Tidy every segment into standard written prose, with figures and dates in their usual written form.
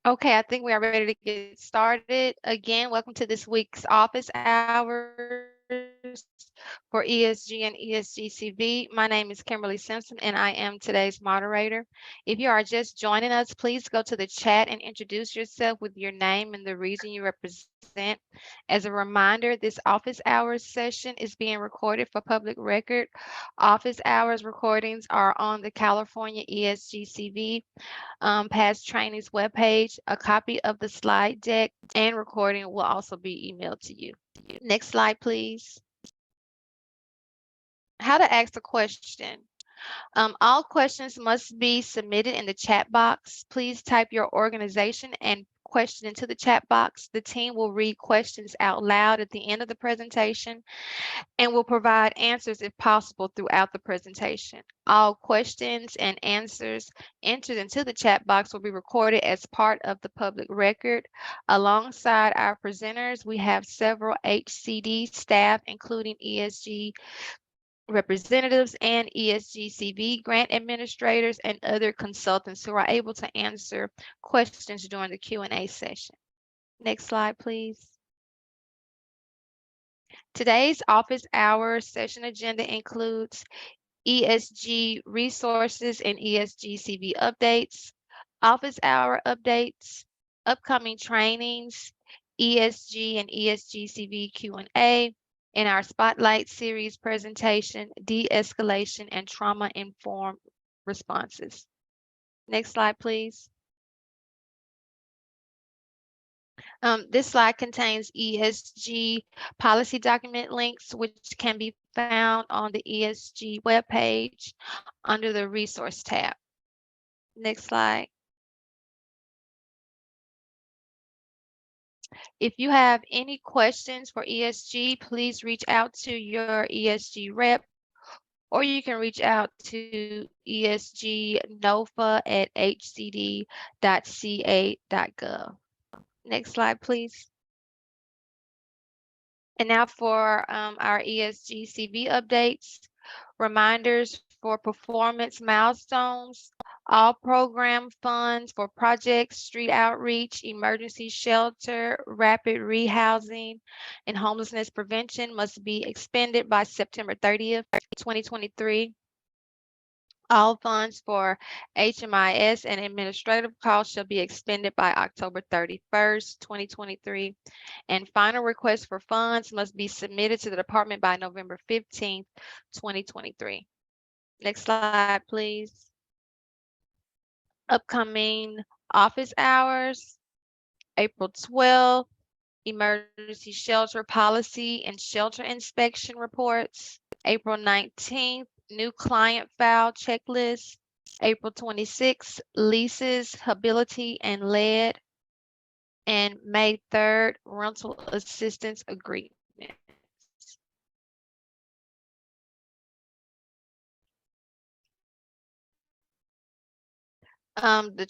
Okay, I think we are ready to get started. Again, welcome to this week's office hours for ESG and ESGCV. My name is Kimberly Simpson, and I am today's moderator. If you are just joining us, please go to the chat and introduce yourself with your name and the region you represent. As a reminder, this office hours session is being recorded for public record. Office hours recordings are on the California ESGCV past trainings webpage. A copy of the slide deck and recording will also be emailed to you. Next slide, please. How to ask a question. All questions must be submitted in the chat box. Please type your organization and question into the chat box. The team will read questions out loud at the end of the presentation and will provide answers if possible throughout the presentation. All questions and answers entered into the chat box will be recorded as part of the public record. Alongside our presenters, we have several HCD staff, including ESG representatives and ESGCV grant administrators and other consultants who are able to answer questions during the Q&A session. Next slide, please. Today's office hour session agenda includes ESG resources and ESGCV updates, office hour updates, upcoming trainings, ESG and ESGCV Q&A, and our Spotlight Series presentation, De-escalation and trauma-informed responses. Next slide, please. This slide contains ESG policy document links, which can be found on the ESG webpage under the resource tab. Next slide. If you have any questions for ESG, please reach out to your ESG rep, or you can reach out to esgnofa@hcd.ca.gov. Next slide, please. And now for our ESGCV updates, reminders for performance milestones, all program funds for projects, street outreach, emergency shelter, rapid rehousing, and homelessness prevention must be expended by September 30th, 2023. All funds for HMIS and administrative costs shall be expended by October 31st, 2023. And final requests for funds must be submitted to the department by November 15th, 2023. Next slide, please. Upcoming office hours, April 12th, emergency shelter policy and shelter inspection reports. April 19th, new client file checklist. April 26th, leases, hability, and lead. And May 3rd, rental assistance agreements. The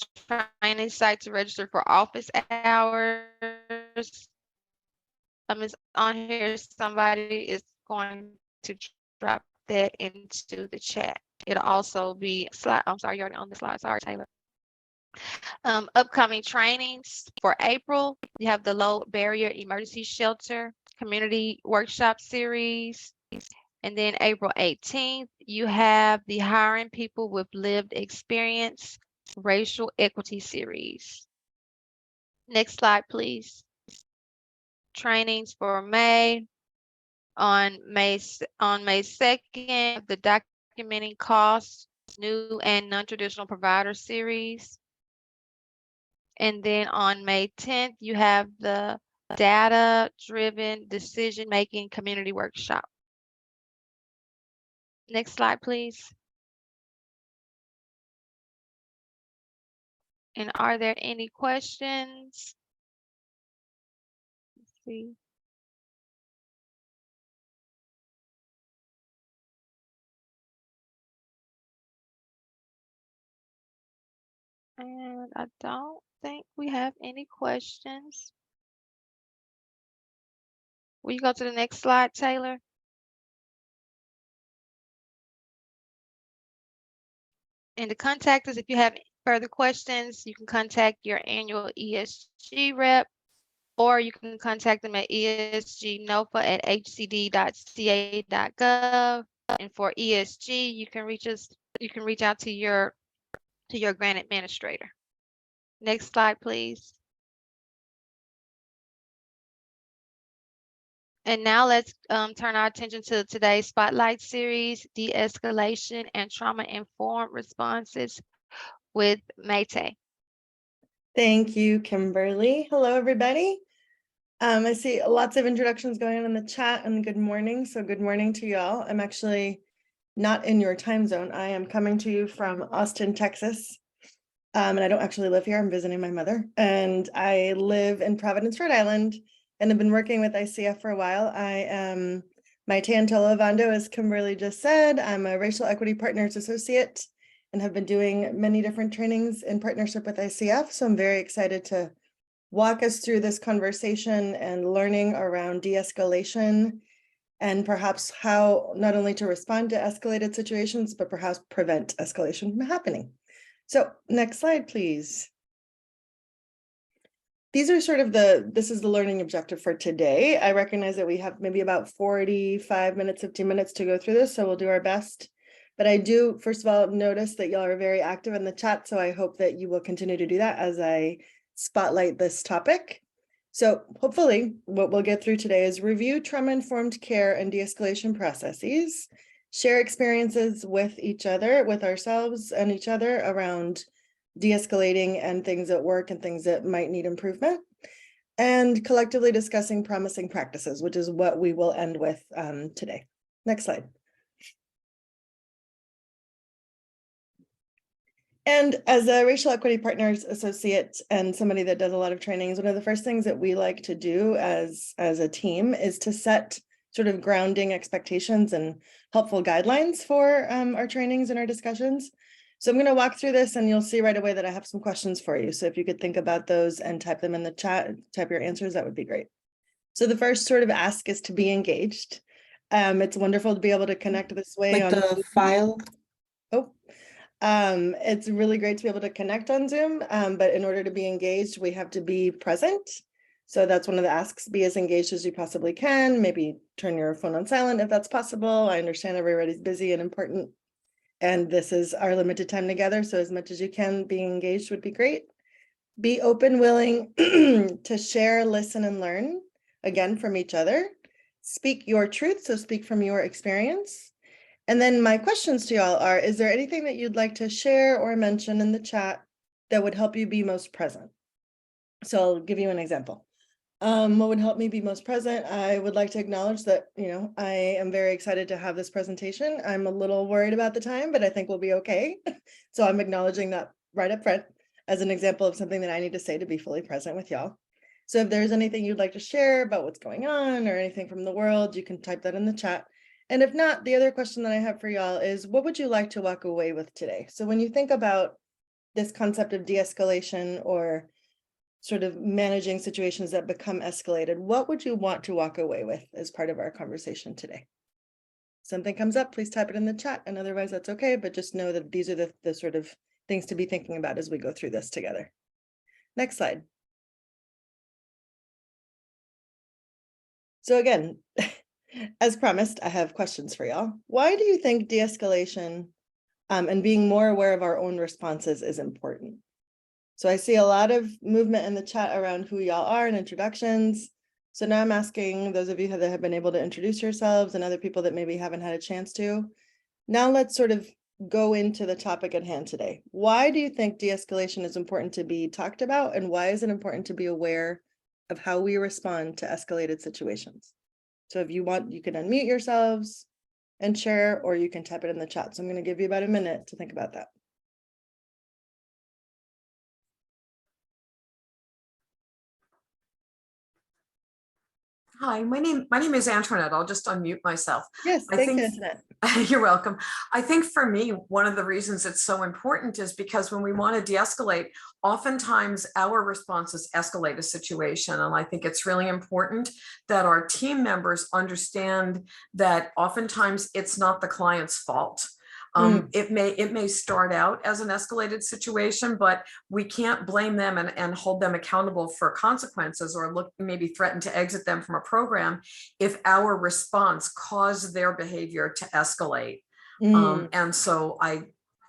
training site to register for office hours is on here. Somebody is going to drop that into the chat. It'll also be slide. I'm sorry, you're already on the slide. Sorry, Taylor. Upcoming trainings for April, you have the Low Barrier Emergency Shelter Community Workshop Series. And then April 18th, you have the Hiring People with Lived Experience Racial Equity Series. Next slide, please. Trainings for May. On May 2nd, the Documenting Costs, New and Non-Traditional Provider Series. And then on May 10th, you have the Data-Driven Decision-Making Community Workshop. Next slide, please. And are there any questions? Let's see. And I don't think we have any questions. Will you go to the next slide, Taylor? And to contact us if you have further questions, you can contact your annual ESG rep, or you can contact them at esgnofa@hcd.ca.gov. And for ESG, you can reach out to your grant administrator. Next slide, please. And now let's turn our attention to today's Spotlight series, De-escalation and trauma-informed responses with Mayte. Thank you, Kimberly. Hello, everybody. I see lots of introductions going on in the chat, and good morning. So good morning to y'all. I'm actually not in your time zone. I am coming to you from Austin, Texas. And I don't actually live here. I'm visiting my mother. And I live in Providence, Rhode Island, and have been working with ICF for a while. I am Mayte Ovando, as Kimberly just said. I'm a Racial Equity Partners Associate and have been doing many different trainings in partnership with ICF. So I'm very excited to walk us through this conversation and learning around de-escalation and perhaps how not only to respond to escalated situations, but perhaps prevent escalation from happening. So next slide, please. These are sort of this is the learning objective for today. I recognize that we have maybe about 45 minutes, 15 minutes to go through this, so we'll do our best. But I do, first of all, notice that y'all are very active in the chat, so I hope that you will continue to do that as I spotlight this topic. So hopefully what we'll get through today is review trauma-informed care and de-escalation processes, share experiences with each other, with ourselves and each other around de-escalating and things that work and things that might need improvement, and collectively discussing promising practices, which is what we will end with today. Next slide. And as a Racial Equity Partners Associate and somebody that does a lot of trainings, one of the first things that we like to do as a team is to set sort of grounding expectations and helpful guidelines for our trainings and our discussions. So I'm going to walk through this and you'll see right away that I have some questions for you. So if you could think about those and type them in the chat, type your answers, that would be great. So the first sort of ask is to be engaged. It's wonderful to be able to connect this way like on the file. Oh. It's really great to be able to connect on Zoom, but in order to be engaged, we have to be present. So that's one of the asks, be as engaged as you possibly can. Maybe turn your phone on silent if that's possible. I understand everybody's busy and important, and this is our limited time together. So as much as you can, being engaged would be great. Be open, willing to share, listen, and learn, again, from each other. Speak your truth, so speak from your experience. And then my questions to y'all are, is there anything that you'd like to share or mention in the chat that would help you be most present? So I'll give you an example. What would help me be most present? I would like to acknowledge that, I am very excited to have this presentation. I'm a little worried about the time, but I think we'll be okay. So I'm acknowledging that right up front as an example of something that I need to say to be fully present with y'all. So if there's anything you'd like to share about what's going on or anything from the world, you can type that in the chat. And if not, the other question that I have for y'all is, what would you like to walk away with today? So when you think about this concept of de-escalation or sort of managing situations that become escalated, what would you want to walk away with as part of our conversation today? Something comes up, please type it in the chat, and otherwise that's okay, but just know that these are the sort of things to be thinking about as we go through this together. Next slide. So again, as promised, I have questions for y'all. Why do you think de-escalation and being more aware of our own responses is important? So I see a lot of movement in the chat around who y'all are and introductions. So now I'm asking those of you that have been able to introduce yourselves and other people that maybe haven't had a chance to. Now let's sort of go into the topic at hand today. Why do you think de-escalation is important to be talked about? And why is it important to be aware of how we respond to escalated situations? So if you want, you can unmute yourselves and share, or you can type it in the chat. So I'm going to give you about a minute to think about that. Hi, my name is Antoinette. I'll just unmute myself. Yes, thank you, Antoinette. You're welcome. I think for me, one of the reasons it's so important is because when we want to de-escalate, oftentimes our responses escalate a situation. And I think it's really important that our team members understand that oftentimes it's not the client's fault. It may start out as an escalated situation, but we can't blame them and hold them accountable for consequences or maybe threaten to exit them from a program if our response caused their behavior to escalate. And so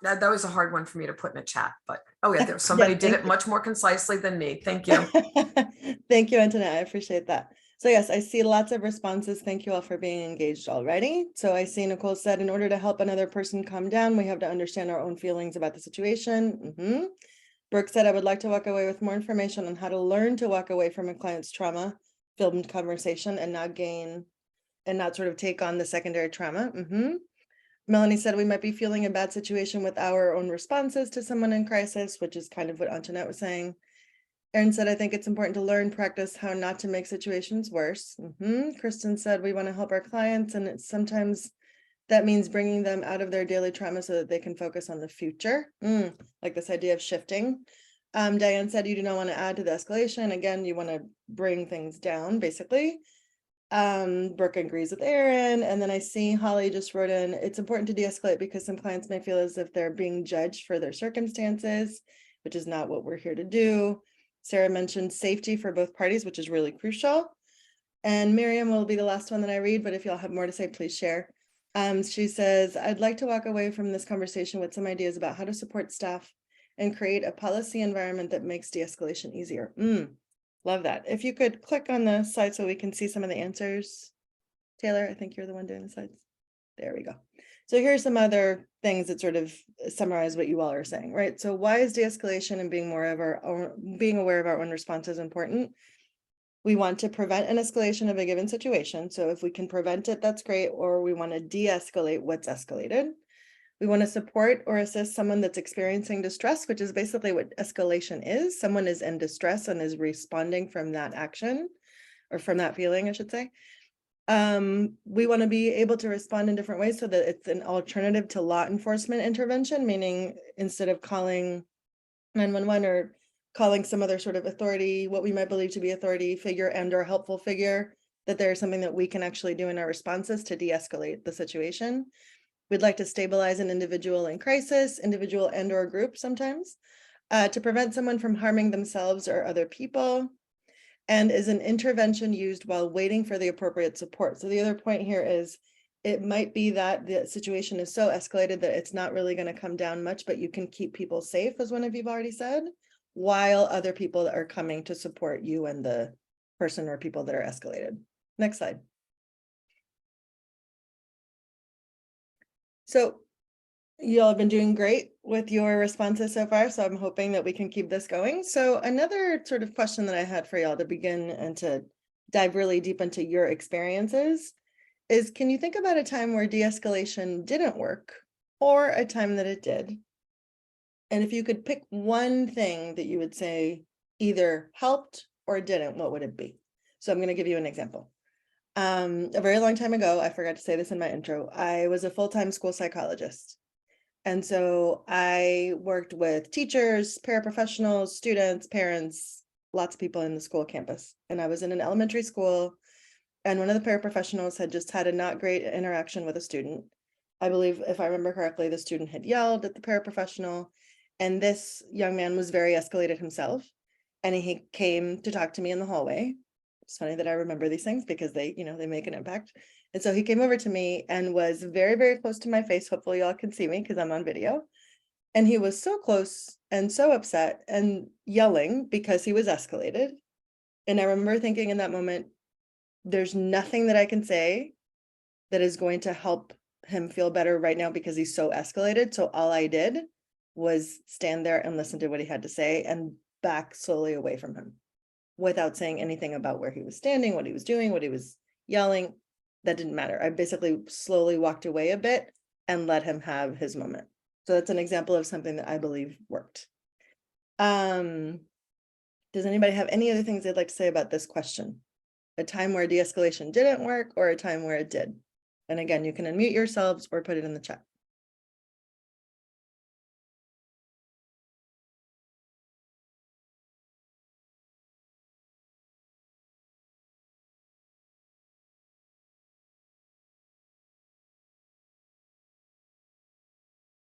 that was a hard one for me to put in a chat, but oh yeah, there's somebody did it much more concisely than me. Thank you. Thank you, Antoinette. I appreciate that. So yes, I see lots of responses. Thank you all for being engaged already. So I see Nicole said, in order to help another person calm down, we have to understand our own feelings about the situation. Brooke said, I would like to walk away with more information on how to learn to walk away from a client's trauma-filled conversation and not sort of take on the secondary trauma. Melanie said we might be feeling a bad situation with our own responses to someone in crisis, which is kind of what Antoinette was saying. Erin said, I think it's important to learn, practice how not to make situations worse. Kristen said, we want to help our clients, and sometimes that means bringing them out of their daily trauma so that they can focus on the future. Like this idea of shifting. Diane said, you do not want to add to the escalation. Again, you want to bring things down, basically. Brooke agrees with Erin. And then I see Holly just wrote in, it's important to de-escalate because some clients may feel as if they're being judged for their circumstances, which is not what we're here to do. Sarah mentioned safety for both parties, which is really crucial. And Miriam will be the last one that I read, but if y'all have more to say, please share. She says, I'd like to walk away from this conversation with some ideas about how to support staff and create a policy environment that makes de-escalation easier. Love that. If you could click on the slide so we can see some of the answers. Taylor, I think you're the one doing the slides. There we go. So here's some other things that sort of summarize what you all are saying, right? So why is de-escalation and being aware of our own responses important? We want to prevent an escalation of a given situation. So if we can prevent it, that's great. Or we want to de-escalate what's escalated. We want to support or assist someone that's experiencing distress, which is basically what escalation is. Someone is in distress and is responding from that action or from that feeling, I should say. We want to be able to respond in different ways so that it's an alternative to law enforcement intervention, meaning instead of calling 911 or calling some other sort of authority, what we might believe to be authority figure and or helpful figure, that there's something that we can actually do in our responses to de-escalate the situation. We'd like to stabilize an individual in crisis, individual and or group sometimes, to prevent someone from harming themselves or other people, and is an intervention used while waiting for the appropriate support. So the other point here is it might be that the situation is so escalated that it's not really going to come down much, but you can keep people safe, as one of you've already said, while other people are coming to support you and the person or people that are escalated. Next slide. So you all have been doing great with your responses so far, so I'm hoping that we can keep this going. So another sort of question that I had for y'all to begin and to dive really deep into your experiences is, can you think about a time where de-escalation didn't work or a time that it did? And if you could pick one thing that you would say either helped or didn't, what would it be? So I'm going to give you an example. A very long time ago, I forgot to say this in my intro, I was a full-time school psychologist. And so I worked with teachers, paraprofessionals, students, parents, lots of people in the school campus. And I was in an elementary school, and one of the paraprofessionals had just had a not great interaction with a student. I believe, if I remember correctly, the student had yelled at the paraprofessional, and this young man was very escalated himself. And he came to talk to me in the hallway. It's funny that I remember these things because they make an impact. And so he came over to me and was very, very close to my face. Hopefully y'all can see me because I'm on video. And he was so close and so upset and yelling because he was escalated. And I remember thinking in that moment, there's nothing that I can say that is going to help him feel better right now because he's so escalated. So all I did was stand there and listen to what he had to say and back slowly away from him without saying anything about where he was standing, what he was doing, what he was yelling. That didn't matter. I basically slowly walked away a bit and let him have his moment. So that's an example of something that I believe worked. Does anybody have any other things they'd like to say about this question? A time where de-escalation didn't work or a time where it did? And again, you can unmute yourselves or put it in the chat.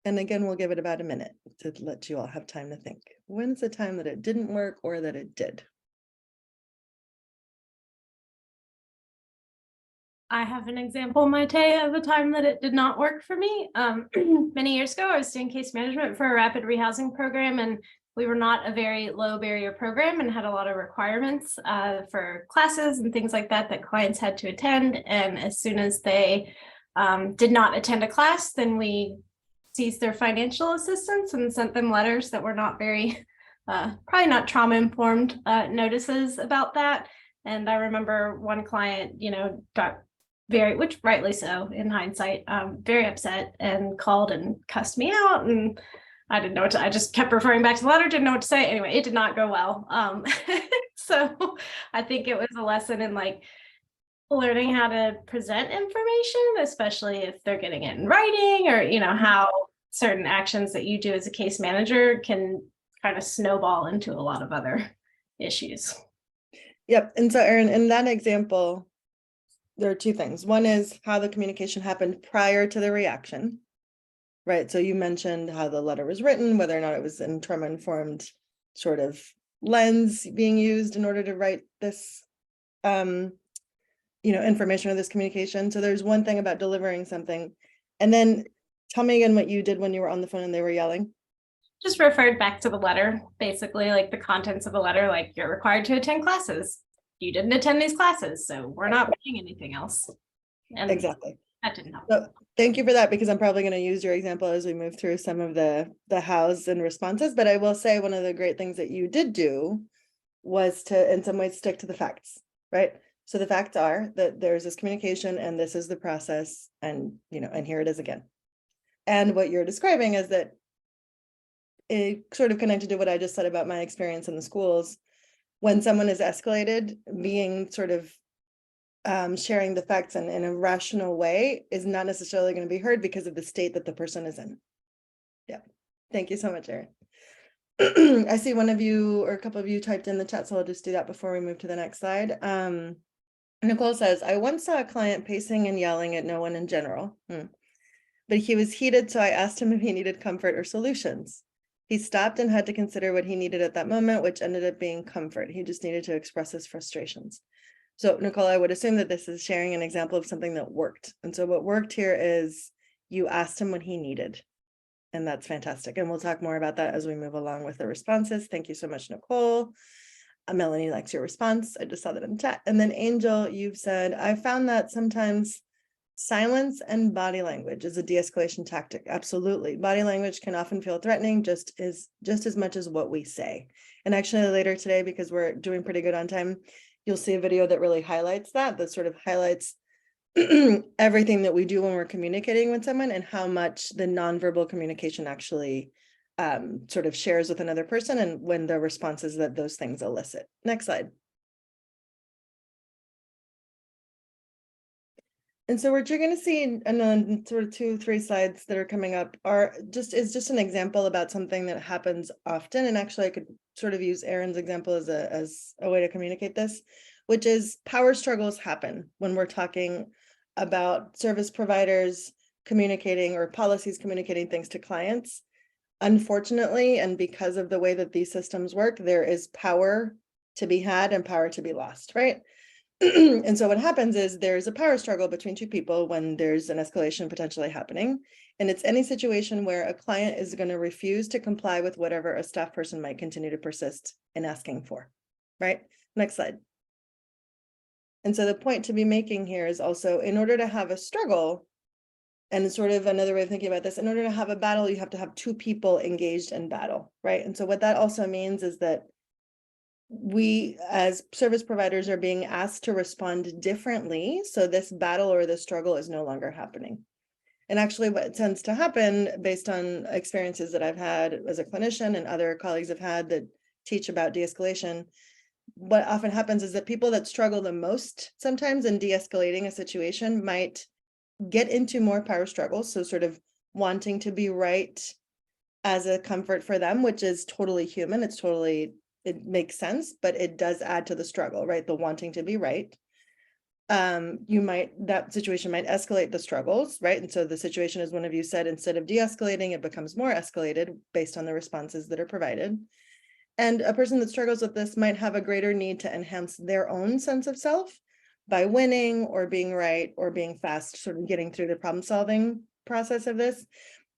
And again, we'll give it about a minute to let you all have time to think. When's the time that it didn't work or that it did? I have an example, Maite, of a time that it did not work for me. Many years ago, I was doing case management for a rapid rehousing program, and we were not a very low barrier program and had a lot of requirements for classes and things like that that clients had to attend. And as soon as they did not attend a class, then we seized their financial assistance and sent them letters that were not very, probably not trauma-informed notices about that. And I remember one client, got very, which rightly so in hindsight, very upset and called and cussed me out, and I didn't know what to, I just kept referring back to the letter, didn't know what to say. Anyway, it did not go well. So I think it was a lesson in like learning how to present information, especially if they're getting it in writing, or how certain actions that you do as a case manager can kind of snowball into a lot of other issues. Yep. And so, Erin, in that example, there are two things. One is how the communication happened prior to the reaction, right? So you mentioned how the letter was written, whether or not it was in trauma-informed sort of lens being used in order to write this, information or this communication. So there's one thing about delivering something. And then tell me again what you did when you were on the phone and they were yelling. Just referred back to the letter, basically like the contents of the letter, like you're required to attend classes. You didn't attend these classes, so we're not paying anything else. And exactly. That didn't help. So thank you for that, because I'm probably going to use your example as we move through some of the hows and responses. But I will say one of the great things that you did do was to, in some ways, stick to the facts, right? So the facts are that there's this communication and this is the process, and and here it is again. And what you're describing is that it sort of connected to what I just said about my experience in the schools. When someone is escalated, being sort of sharing the facts in a rational way is not necessarily going to be heard because of the state that the person is in. Yeah. Thank you so much, Erin. I see one of you or a couple of you typed in the chat, so I'll just do that before we move to the next slide. Nicole says, I once saw a client pacing and yelling at no one in general, but he was heated, so I asked him if he needed comfort or solutions. He stopped and had to consider what he needed at that moment, which ended up being comfort. He just needed to express his frustrations. So Nicole, I would assume that this is sharing an example of something that worked. And so what worked here is you asked him what he needed. And that's fantastic. And we'll talk more about that as we move along with the responses. Thank you so much, Nicole. Melanie likes your response. I just saw that in chat. And then Angel, you've said, I found that sometimes silence and body language is a de-escalation tactic. Absolutely. Body language can often feel threatening just as much as what we say. And actually later today, because we're doing pretty good on time, you'll see a video that really highlights that sort of highlights everything that we do when we're communicating with someone and how much the nonverbal communication actually sort of shares with another person, and when the responses that those things elicit. Next slide. And so what you're going to see in sort of 2-3 slides that are coming up is just an example about something that happens often. And actually I could sort of use Erin's example as a way to communicate this, which is power struggles happen when we're talking about service providers communicating or policies communicating things to clients. Unfortunately, and because of the way that these systems work, there is power to be had and power to be lost, right? And so what happens is there's a power struggle between two people when there's an escalation potentially happening. And it's any situation where a client is going to refuse to comply with whatever a staff person might continue to persist in asking for, right? Next slide. And so the point to be making here is also, in order to have a struggle, and sort of another way of thinking about this, in order to have a battle, you have to have two people engaged in battle, right? And so what that also means is that we as service providers are being asked to respond differently. So this battle or this struggle is no longer happening. And actually what tends to happen, based on experiences that I've had as a clinician and other colleagues have had that teach about de-escalation, what often happens is that people that struggle the most sometimes in de-escalating a situation might get into more power struggles. So sort of wanting to be right as a comfort for them, which is totally human. It makes sense, but it does add to the struggle, right? The wanting to be right. that situation might escalate the struggles, right? And so the situation, as one of you said, instead of de-escalating, it becomes more escalated based on the responses that are provided. And a person that struggles with this might have a greater need to enhance their own sense of self by winning or being right or being fast, sort of getting through the problem solving process of this.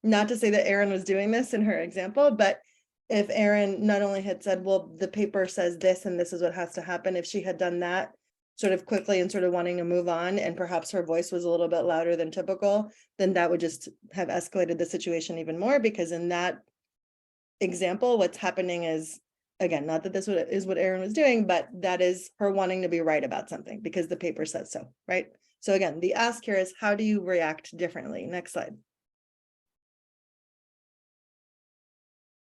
Not to say that Erin was doing this in her example, but if Erin not only had said, well, the paper says this and this is what has to happen, if she had done that sort of quickly and sort of wanting to move on, and perhaps her voice was a little bit louder than typical, then that would just have escalated the situation even more, because in that example, what's happening is, again, not that this is what Erin was doing, but that is her wanting to be right about something because the paper says so, right? So again, the ask here is, how do you react differently? Next slide.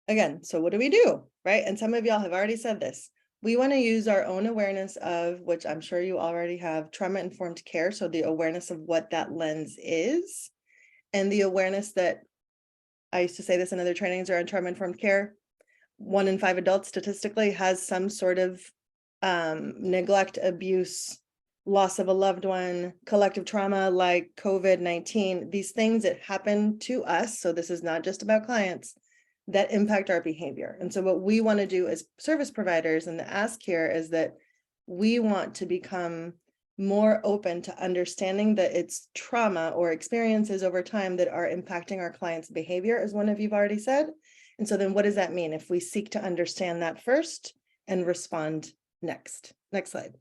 Again, so what do we do, right? And some of y'all have already said this. We want to use our own awareness of, which I'm sure you already have, trauma-informed care. So the awareness of what that lens is, and the awareness that, I used to say this in other trainings around trauma-informed care, 1 in 5 adults statistically has some sort of neglect, abuse, loss of a loved one, collective trauma like COVID-19, these things that happen to us. So this is not just about clients, that impact our behavior. And so what we want to do as service providers, and the ask here is that we want to become more open to understanding that it's trauma or experiences over time that are impacting our clients' behavior, as one of you've already said. And so then what does that mean if we seek to understand that first and respond next? Next slide.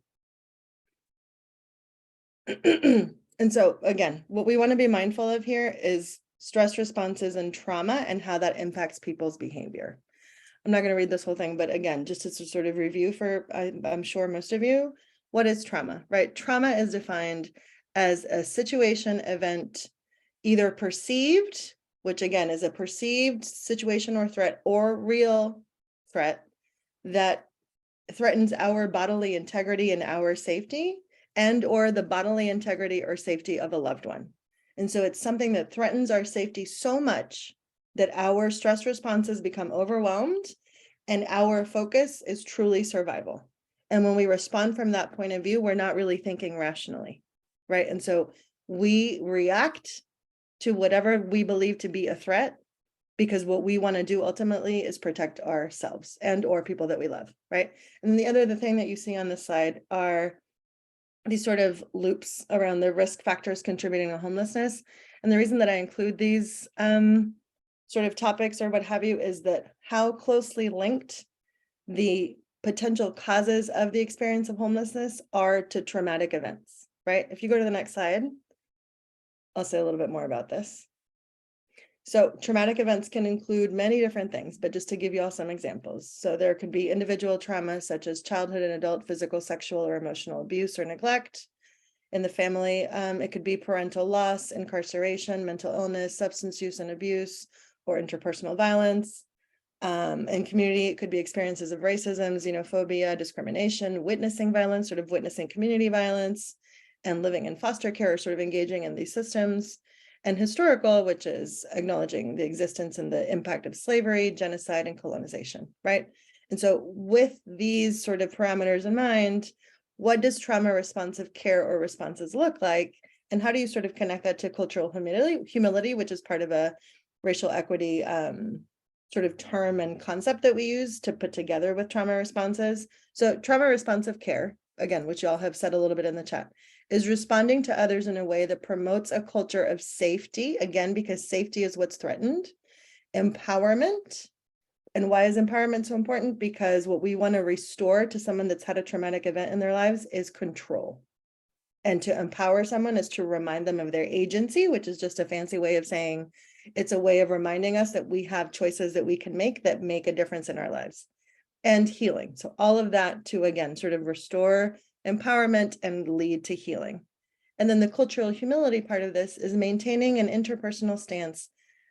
And so again, what we want to be mindful of here is stress responses and trauma and how that impacts people's behavior. I'm not going to read this whole thing, but again, just as a sort of review for, I'm sure most of you, what is trauma, right? Trauma is defined as a situation, event, either perceived, which again is a perceived situation or threat, or real threat that threatens our bodily integrity and our safety, and or the bodily integrity or safety of a loved one. And so it's something that threatens our safety so much that our stress responses become overwhelmed and our focus is truly survival. And when we respond from that point of view, we're not really thinking rationally, right? And so we react to whatever we believe to be a threat, because what we want to do ultimately is protect ourselves and or people that we love, right? And then the thing that you see on this slide are these sort of loops around the risk factors contributing to homelessness. And the reason that I include these sort of topics or what have you is that how closely linked the potential causes of the experience of homelessness are to traumatic events, right? If you go to the next slide, I'll say a little bit more about this. So traumatic events can include many different things, but just to give you all some examples. So there could be individual trauma such as childhood and adult physical, sexual, or emotional abuse or neglect in the family. It could be parental loss, incarceration, mental illness, substance use and abuse, or interpersonal violence. In community, it could be experiences of racism, xenophobia, discrimination, witnessing violence, sort of witnessing community violence, and living in foster care, or sort of engaging in these systems. And historical, which is acknowledging the existence and the impact of slavery, genocide, and colonization, right? And so with these sort of parameters in mind, what does trauma responsive care or responses look like? And how do you sort of connect that to cultural humility, which is part of a racial equity sort of term and concept that we use to put together with trauma responses? So trauma responsive care, again, which y'all have said a little bit in the chat, is responding to others in a way that promotes a culture of safety, again, because safety is what's threatened, empowerment. And why is empowerment so important? Because what we want to restore to someone that's had a traumatic event in their lives is control. And to empower someone is to remind them of their agency, which is just a fancy way of saying it's a way of reminding us that we have choices that we can make that make a difference in our lives. And healing. So all of that to, again, sort of restore empowerment and lead to healing. And then the cultural humility part of this is maintaining an interpersonal stance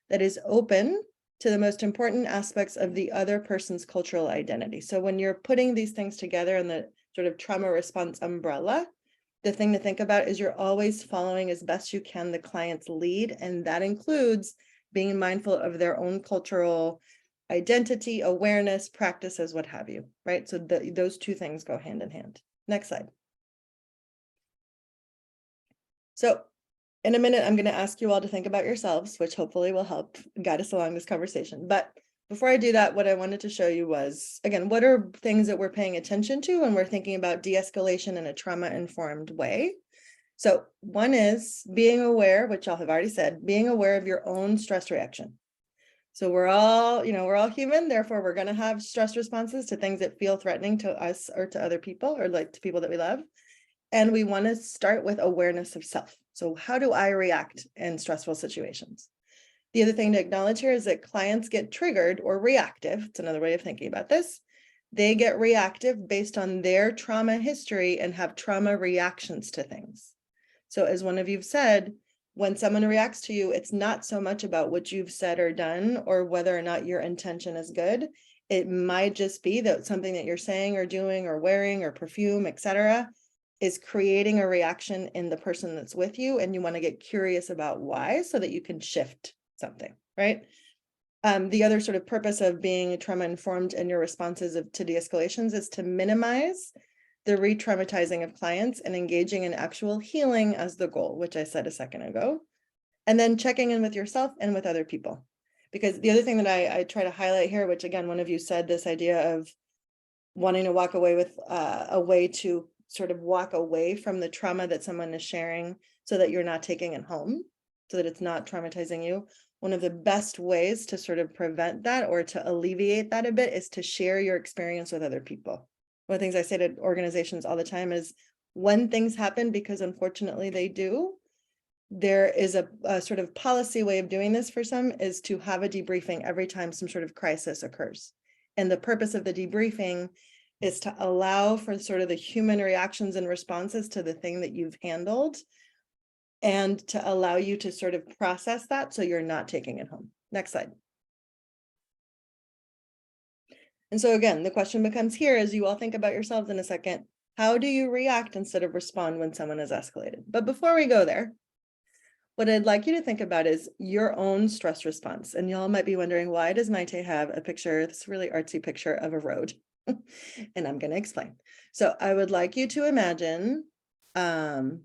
that is open to the most important aspects of the other person's cultural identity. So when you're putting these things together in the sort of trauma response umbrella, the thing to think about is you're always following as best you can the client's lead, and that includes being mindful of their own cultural identity, awareness, practices, what have you, right? So those two things go hand in hand. Next slide. So in a minute, I'm going to ask you all to think about yourselves, which hopefully will help guide us along this conversation. But before I do that, what I wanted to show you was, again, what are things that we're paying attention to when we're thinking about de-escalation in a trauma-informed way? So one is being aware, which y'all have already said, being aware of your own stress reaction. So we're all human, therefore we're going to have stress responses to things that feel threatening to us or to other people, or like to people that we love. And we want to start with awareness of self. So how do I react in stressful situations? The other thing to acknowledge here is that clients get triggered or reactive. It's another way of thinking about this. They get reactive based on their trauma history and have trauma reactions to things. So as one of you've said, when someone reacts to you, it's not so much about what you've said or done or whether or not your intention is good. It might just be that something that you're saying or doing or wearing or perfume, etc., is creating a reaction in the person that's with you, and you want to get curious about why so that you can shift something, right? The other sort of purpose of being trauma-informed in your responses to de-escalations is to minimize the re-traumatizing of clients and engaging in actual healing as the goal, which I said a second ago. And then checking in with yourself and with other people. Because the other thing that I try to highlight here, which again, one of you said, this idea of wanting to walk away with a way to sort of walk away from the trauma that someone is sharing so that you're not taking it home, so that it's not traumatizing you. One of the best ways to sort of prevent that or to alleviate that a bit is to share your experience with other people. One of the things I say to organizations all the time is when things happen, because unfortunately they do, there is a sort of policy way of doing this for some is to have a debriefing every time some sort of crisis occurs. And the purpose of the debriefing is to allow for sort of the human reactions and responses to the thing that you've handled and to allow you to sort of process that so you're not taking it home. Next slide. And so again, the question becomes here as you all think about yourselves in a second, how do you react instead of respond when someone has escalated? But before we go there, what I'd like you to think about is your own stress response. And y'all might be wondering, why does Maite have a picture, this really artsy picture of a road? And I'm going to explain. So I would like you to imagine, and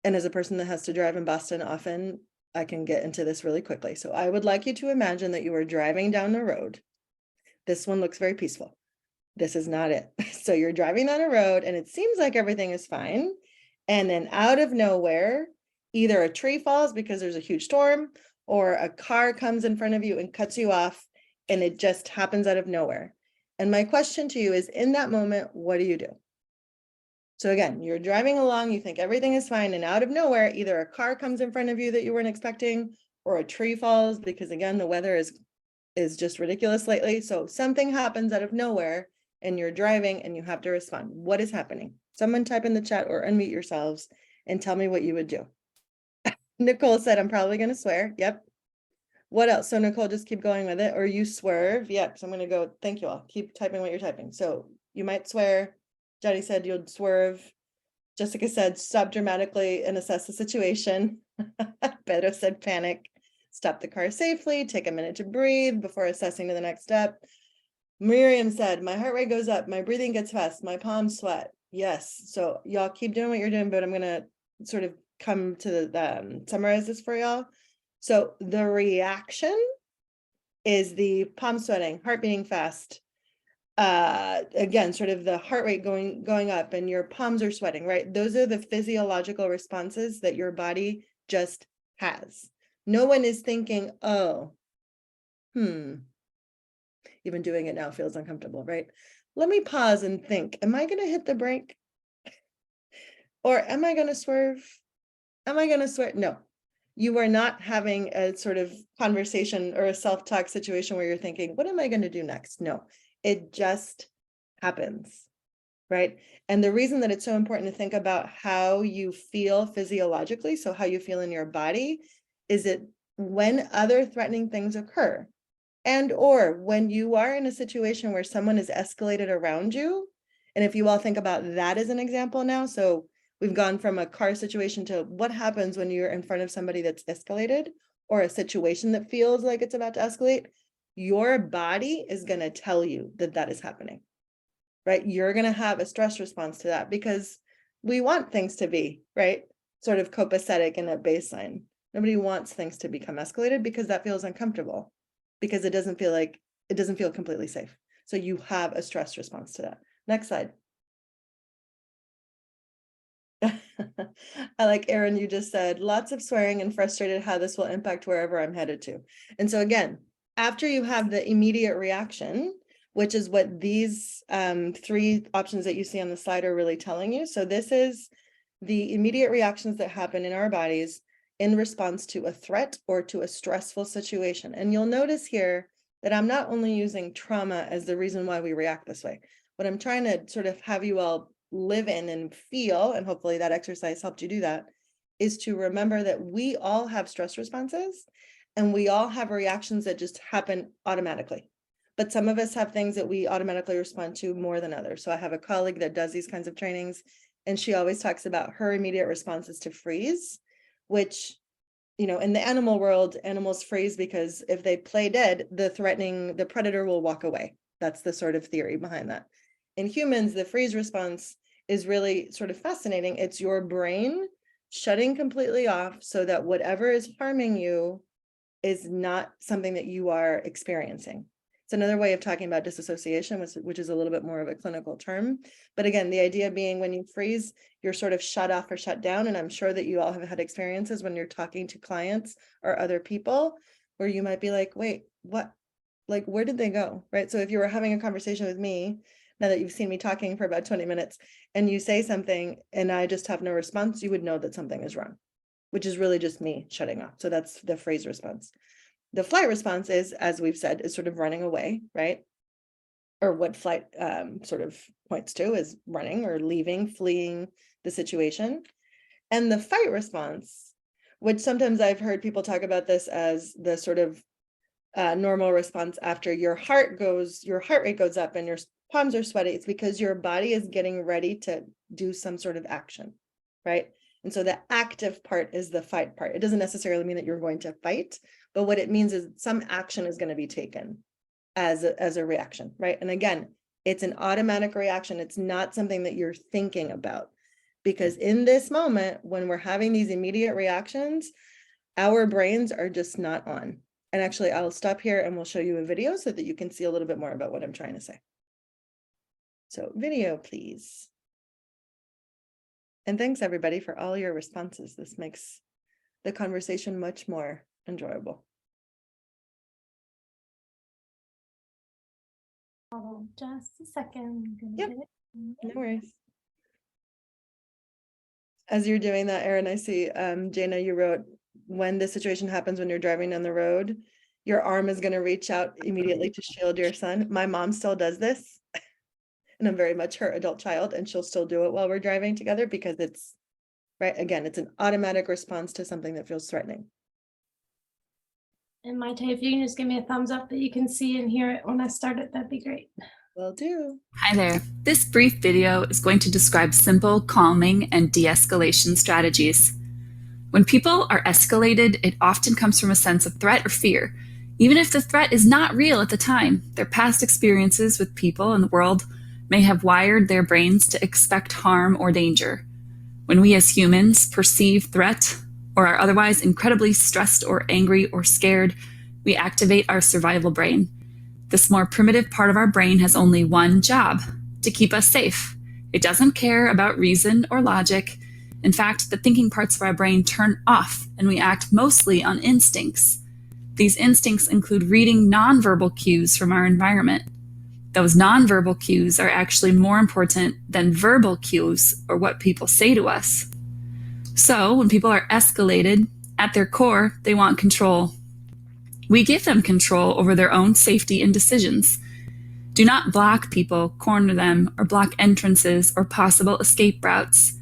as a person that has to drive in Boston often, I can get into this really quickly. So I would like you to imagine that you are driving down the road. This one looks very peaceful. This is not it. So you're driving down a road and it seems like everything is fine. And then out of nowhere, either a tree falls because there's a huge storm or a car comes in front of you and cuts you off, and it just happens out of nowhere. And my question to you is, in that moment, what do you do? So again, you're driving along, you think everything is fine, and out of nowhere, either a car comes in front of you that you weren't expecting, or a tree falls, because again, the weather is just ridiculous lately. So something happens out of nowhere and you're driving and you have to respond. What is happening? Someone type in the chat or unmute yourselves and tell me what you would do. Nicole said, I'm probably going to swear. Yep. What else? So Nicole, just keep going with it, or you swerve. Yep. So I'm going to go. Thank you all. Keep typing what you're typing. So you might swear. Jenny said you'll swerve. Jessica said stop dramatically and assess the situation. Pedro said panic. Stop the car safely. Take a minute to breathe before assessing to the next step. Miriam said my heart rate goes up. My breathing gets fast. My palms sweat. Yes. So y'all keep doing what you're doing, but I'm going to sort of come to summarize this for y'all. So the reaction is the palm sweating, heart beating fast. Again, sort of the heart rate going up and your palms are sweating, right? Those are the physiological responses that your body just has. No one is thinking, oh, even doing it now feels uncomfortable, right? Let me pause and think, am I going to hit the brake? Or am I going to swerve? Am I going to swear? No, you are not having a sort of conversation or a self-talk situation where you're thinking, what am I going to do next? No, it just happens, right? And the reason that it's so important to think about how you feel physiologically, so how you feel in your body, is that when other threatening things occur, and or when you are in a situation where someone is escalated around you, and if you all think about that as an example now, so we've gone from a car situation to what happens when you're in front of somebody that's escalated or a situation that feels like it's about to escalate. Your body is going to tell you that that is happening, right? You're going to have a stress response to that because we want things to be, right? sort of copacetic and at baseline. Nobody wants things to become escalated because that feels uncomfortable, because it doesn't feel completely safe. So you have a stress response to that. Next slide. I like, Erin, you just said lots of swearing and frustrated how this will impact wherever I'm headed to. And so again, after you have the immediate reaction, which is what these 3 options that you see on the slide are really telling you. So this is the immediate reactions that happen in our bodies in response to a threat or to a stressful situation. And you'll notice here that I'm not only using trauma as the reason why we react this way. What I'm trying to sort of have you all live in and feel, and hopefully that exercise helped you do that, is to remember that we all have stress responses and we all have reactions that just happen automatically. But some of us have things that we automatically respond to more than others. So I have a colleague that does these kinds of trainings, and she always talks about her immediate response is to freeze, which, you know, in the animal world, animals freeze because if they play dead, the predator will walk away. That's the sort of theory behind that. In humans, the freeze response is really sort of fascinating. It's your brain shutting completely off so that whatever is harming you is not something that you are experiencing. It's another way of talking about disassociation, which is a little bit more of a clinical term. But again, the idea being when you freeze, you're sort of shut off or shut down. And I'm sure that you all have had experiences when you're talking to clients or other people where you might be like, wait, what? Like, where did they go? Right. So if you were having a conversation with me, now that you've seen me talking for about 20 minutes and you say something and I just have no response, you would know that something is wrong, which is really just me shutting off. So that's the freeze response. The flight response is, as we've said, is sort of running away, right? Or what flight sort of points to is running or leaving, fleeing the situation. And the fight response, which sometimes I've heard people talk about this as the sort of normal response after your heart rate goes up and your palms are sweaty, it's because your body is getting ready to do some sort of action, right? And so the active part is the fight part. It doesn't necessarily mean that you're going to fight, but what it means is some action is going to be taken as a reaction, right? And again, it's an automatic reaction. It's not something that you're thinking about, because in this moment, when we're having these immediate reactions, our brains are just not on. And actually, I'll stop here and we'll show you a video so that you can see a little bit more about what I'm trying to say. So video, please. And thanks everybody for all your responses. This makes the conversation much more enjoyable. Hold on just a second. I'm gonna Yep. get it. No worries. As you're doing that, Erin, I see Jana, you wrote, when the situation happens when you're driving down the road, your arm is going to reach out immediately to shield your son. My mom still does this. And I'm very much her adult child, and she'll still do it while we're driving together because it's, right, again, it's an automatic response to something that feels threatening. And Maite, if you can just give me a thumbs up that you can see and hear it when I start it, that'd be great. Will do. Hi there. This brief video is going to describe simple calming and de-escalation strategies. When people are escalated, it often comes from a sense of threat or fear. Even if the threat is not real at the time, their past experiences with people and the world may have wired their brains to expect harm or danger. When we as humans perceive threat or are otherwise incredibly stressed or angry or scared, we activate our survival brain. This more primitive part of our brain has only one job: to keep us safe. It doesn't care about reason or logic. In fact, the thinking parts of our brain turn off and we act mostly on instincts. These instincts include reading nonverbal cues from our environment. Those nonverbal cues are actually more important than verbal cues or what people say to us. So when people are escalated, at their core, they want control. We give them control over their own safety and decisions. Do not block people, corner them, or block entrances or possible escape routes.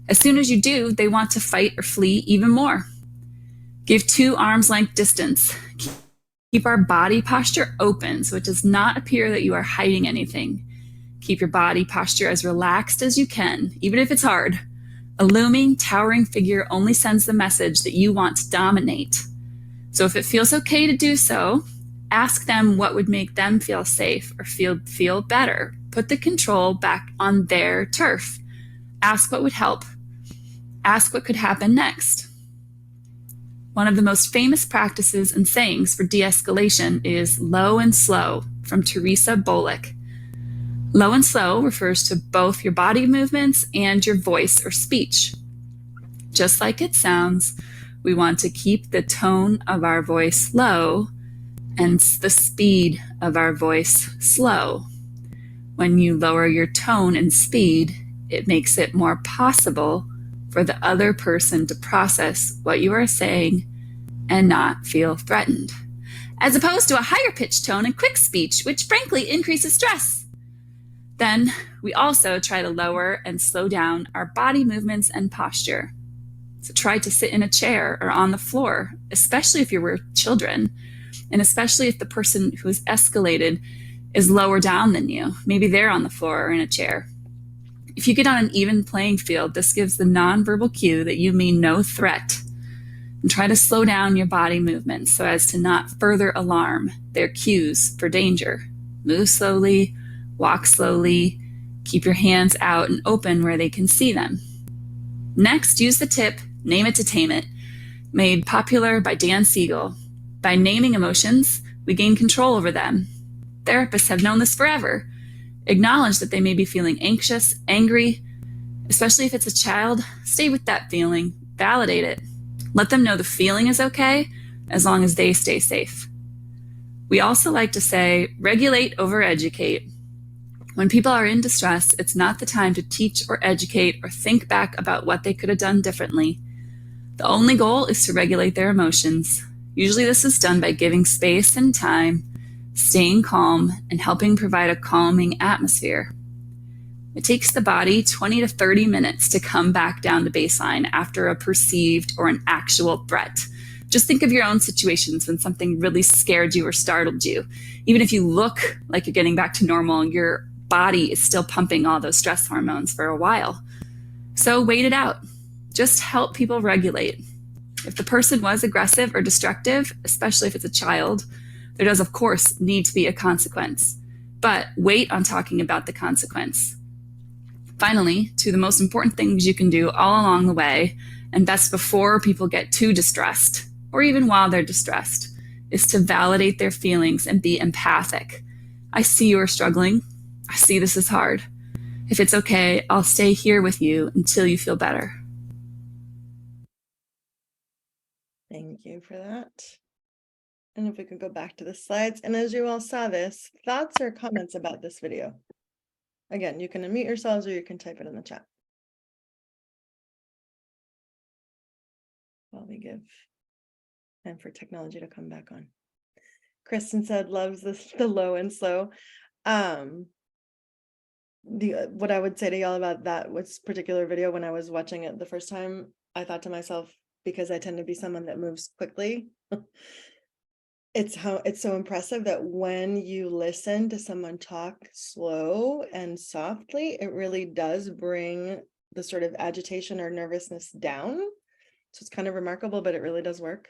As soon as you do, they want to fight or flee even more. Give 2 arms length distance. Keep our body posture open so it does not appear that you are hiding anything. Keep your body posture as relaxed as you can, even if it's hard. A looming, towering figure only sends the message that you want to dominate. So if it feels okay to do so, ask them what would make them feel safe or feel better. Put the control back on their turf. Ask what would help. ask what could happen next. One of the most famous practices and sayings for de-escalation is low and slow, from Teresa Bolick. Low and slow refers to both your body movements and your voice or speech. Just like it sounds, we want to keep the tone of our voice low and the speed of our voice slow. When you lower your tone and speed, it makes it more possible for the other person to process what you are saying and not feel threatened, as opposed to a higher pitched tone and quick speech, which frankly increases stress. Then we also try to lower and slow down our body movements and posture. So try to sit in a chair or on the floor, especially if you were children, and especially if the person who is escalated is lower down than you. Maybe they're on the floor or in a chair. If you get on an even playing field, this gives the nonverbal cue that you mean no threat. And try to slow down your body movements so as to not further alarm their cues for danger. Move slowly, walk slowly, keep your hands out and open where they can see them. Next, use the tip, name it to tame it, made popular by Dan Siegel. By naming emotions, we gain control over them. Therapists have known this forever. Acknowledge that they may be feeling anxious, angry, especially if it's a child. Stay with that feeling, validate it. Let them know the feeling is okay as long as they stay safe. We also like to say, regulate over educate. When people are in distress, it's not the time to teach or educate or think back about what they could have done differently. The only goal is to regulate their emotions. Usually this is done by giving space and time, staying calm, and helping provide a calming atmosphere. It takes the body 20 to 30 minutes to come back down to baseline after a perceived or an actual threat. Just think of your own situations when something really scared you or startled you. Even if you look like you're getting back to normal, your body is still pumping all those stress hormones for a while. So wait it out. Just help people regulate. If the person was aggressive or destructive, especially if it's a child, there does, of course, need to be a consequence. But wait on talking about the consequence. Finally, two of the most important things you can do all along the way, and that's before people get too distressed, or even while they're distressed, is to validate their feelings and be empathic. I see you are struggling. I see this is hard. If it's okay, I'll stay here with you until you feel better. Thank you for that. And if we could go back to the slides, and as you all saw this, thoughts or comments about this video? Again, you can unmute yourselves or you can type it in the chat. While we give time for technology to come back on. Kristen said loves the low and slow. What I would say to y'all about that particular video, when I was watching it the first time, I thought to myself, because I tend to be someone that moves quickly, it's so impressive that when you listen to someone talk slow and softly, it really does bring the sort of agitation or nervousness down. So it's kind of remarkable, but it really does work.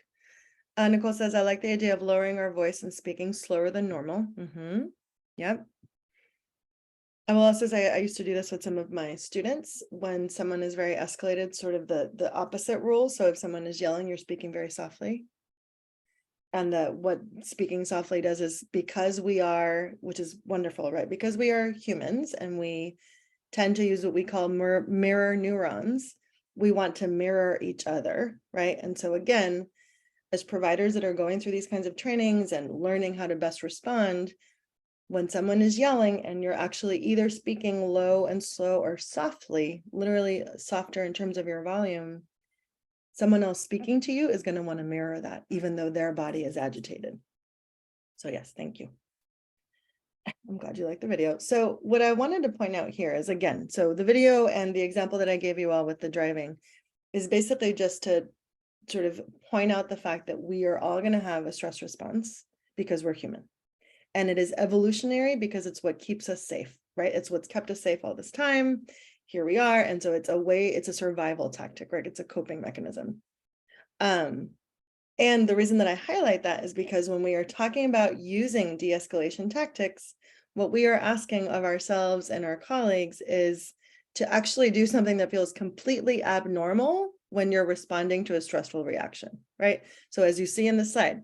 Nicole says, I like the idea of lowering our voice and speaking slower than normal. Yep. I will also say I used to do this with some of my students when someone is very escalated, sort of the opposite rule. So if someone is yelling, you're speaking very softly. And what speaking softly does is, because we are, which is wonderful, right? Because we are humans and we tend to use what we call mirror neurons. We want to mirror each other, right? And so again, as providers that are going through these kinds of trainings and learning how to best respond, when someone is yelling and you're actually either speaking low and slow or softly, literally softer in terms of your volume, someone else speaking to you is going to want to mirror that, even though their body is agitated. So yes, thank you. I'm glad you liked the video. So what I wanted to point out here is, again, so the video and the example that I gave you all with the driving is basically just to sort of point out the fact that we are all going to have a stress response because we're human. And it is evolutionary because it's what keeps us safe, right? It's what's kept us safe all this time. Here we are. And so it's a survival tactic, right? It's a coping mechanism. And the reason that I highlight that is because when we are talking about using de-escalation tactics, what we are asking of ourselves and our colleagues is to actually do something that feels completely abnormal when you're responding to a stressful reaction, right? So as you see in the slide,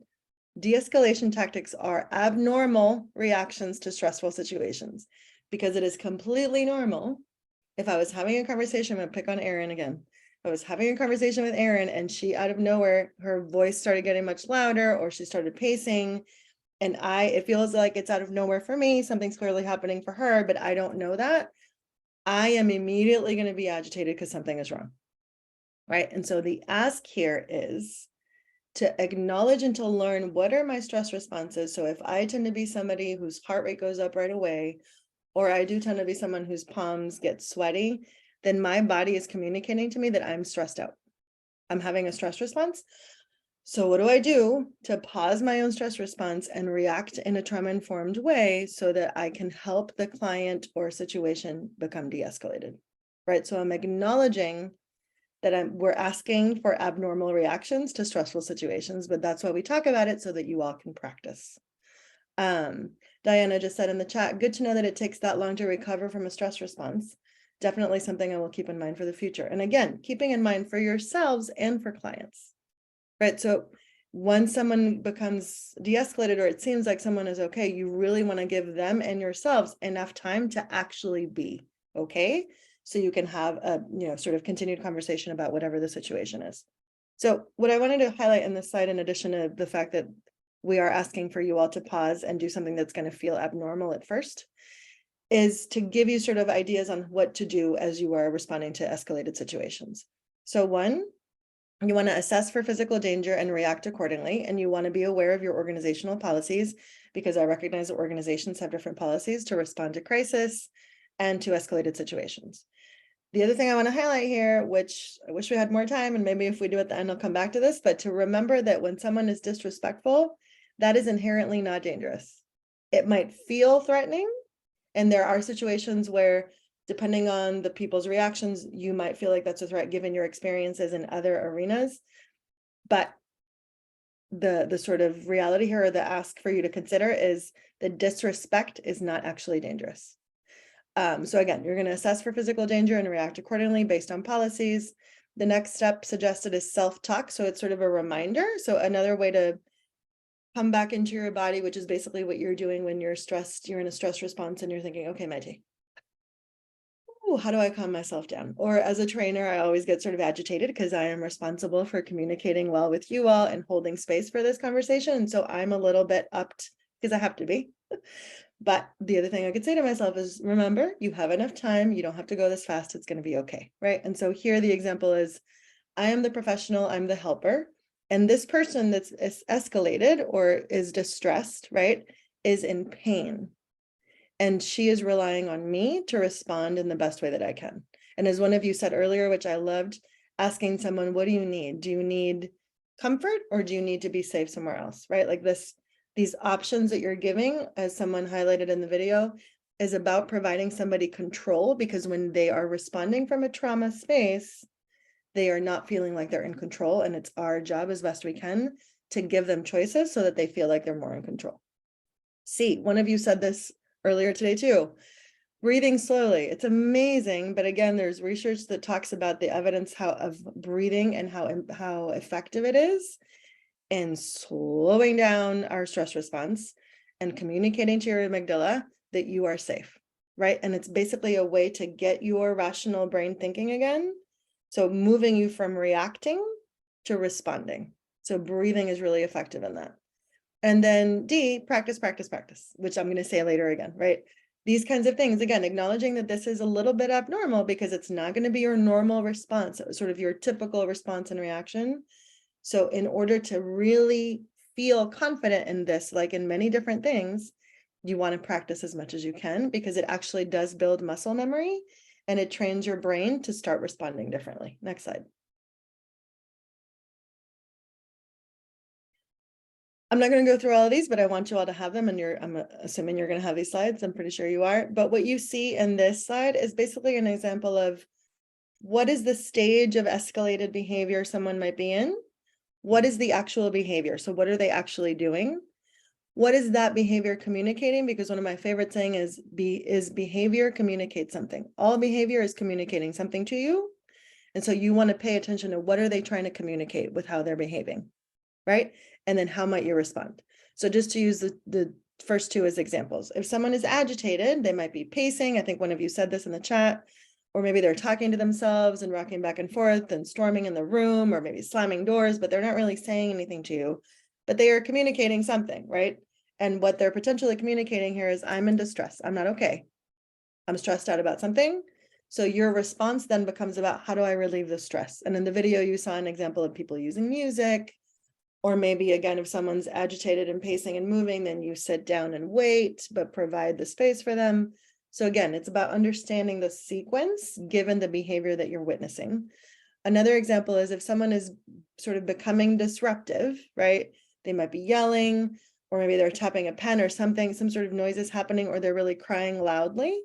de-escalation tactics are abnormal reactions to stressful situations, because it is completely normal. If I was having a conversation, I'm gonna pick on Erin again. I was having a conversation with Erin and she out of nowhere, her voice started getting much louder, or she started pacing. And it feels like it's out of nowhere for me. Something's clearly happening for her, but I don't know that. I am immediately going to be agitated because something is wrong, right? And so the ask here is to acknowledge and to learn, what are my stress responses? So if I tend to be somebody whose heart rate goes up right away, or I do tend to be someone whose palms get sweaty, then my body is communicating to me that I'm stressed out. I'm having a stress response. So what do I do to pause my own stress response and react in a trauma-informed way so that I can help the client or situation become de-escalated, right? So I'm acknowledging that we're asking for abnormal reactions to stressful situations, but that's why we talk about it, so that you all can practice. Diana just said in the chat, good to know that it takes that long to recover from a stress response. Definitely something I will keep in mind for the future. And again, keeping in mind for yourselves and for clients, right? So once someone becomes de-escalated, or it seems like someone is okay, you really want to give them and yourselves enough time to actually be okay, so you can have a sort of continued conversation about whatever the situation is. So what I wanted to highlight in this slide, in addition to the fact that we are asking for you all to pause and do something that's going to feel abnormal at first, is to give you sort of ideas on what to do as you are responding to escalated situations. So one, you want to assess for physical danger and react accordingly. And you want to be aware of your organizational policies, because I recognize that organizations have different policies to respond to crisis and to escalated situations. The other thing I want to highlight here, which I wish we had more time, and maybe if we do at the end, I'll come back to this, but to remember that when someone is disrespectful, that is inherently not dangerous. It might feel threatening, and there are situations where, depending on the people's reactions, you might feel like that's a threat given your experiences in other arenas. But the sort of reality here, or the ask for you to consider, is the disrespect is not actually dangerous. So again, you're going to assess for physical danger and react accordingly based on policies. The next step suggested is self-talk. So it's sort of a reminder. So another way to come back into your body, which is basically what you're doing when you're stressed, you're in a stress response and you're thinking, okay, Maite, how do I calm myself down? Or as a trainer, I always get sort of agitated because I am responsible for communicating well with you all and holding space for this conversation. And so I'm a little bit upped because I have to be. But the other thing I could say to myself is, remember, you have enough time. You don't have to go this fast. It's going to be okay, right? And so here the example is, I am the professional, I'm the helper. And this person that's escalated or is distressed, right, is in pain. And she is relying on me to respond in the best way that I can. And as one of you said earlier, which I loved, asking someone, what do you need? Do you need comfort, or do you need to be safe somewhere else, right? Like these options that you're giving, as someone highlighted in the video, is about providing somebody control, because when they are responding from a trauma space, they are not feeling like they're in control. And it's our job as best we can to give them choices so that they feel like they're more in control. See, one of you said this earlier today too, breathing slowly. It's amazing. But again, there's research that talks about the evidence of breathing and how effective it is in slowing down our stress response and communicating to your amygdala that you are safe, right? And it's basically a way to get your rational brain thinking again. So moving you from reacting to responding. So breathing is really effective in that. And then D, practice, practice, practice, which I'm going to say later again, right? These kinds of things, again, acknowledging that this is a little bit abnormal because it's not going to be your normal response, sort of your typical response and reaction. So in order to really feel confident in this, like in many different things, you want to practice as much as you can, because it actually does build muscle memory and it trains your brain to start responding differently. Next slide. I'm not going to go through all of these, but I want you all to have them, and I'm assuming you're going to have these slides. I'm pretty sure you are. But what you see in this slide is basically an example of what is the stage of escalated behavior someone might be in? What is the actual behavior? So what are they actually doing? What is that behavior communicating? Because one of my favorite saying is behavior communicates something. All behavior is communicating something to you. And so you want to pay attention to what are they trying to communicate with how they're behaving, right? And then how might you respond? So just to use the first two as examples, if someone is agitated, they might be pacing. I think one of you said this in the chat, or maybe they're talking to themselves and rocking back and forth and storming in the room, or maybe slamming doors, but they're not really saying anything to you, but they are communicating something, right? And what they're potentially communicating here is, I'm in distress. I'm not okay. I'm stressed out about something. So your response then becomes about, how do I relieve the stress? And in the video, you saw an example of people using music, or maybe again, if someone's agitated and pacing and moving, then you sit down and wait, but provide the space for them. So again, it's about understanding the sequence given the behavior that you're witnessing. Another example is if someone is sort of becoming disruptive, right? They might be yelling, or maybe they're tapping a pen or something, some sort of noise is happening, or they're really crying loudly.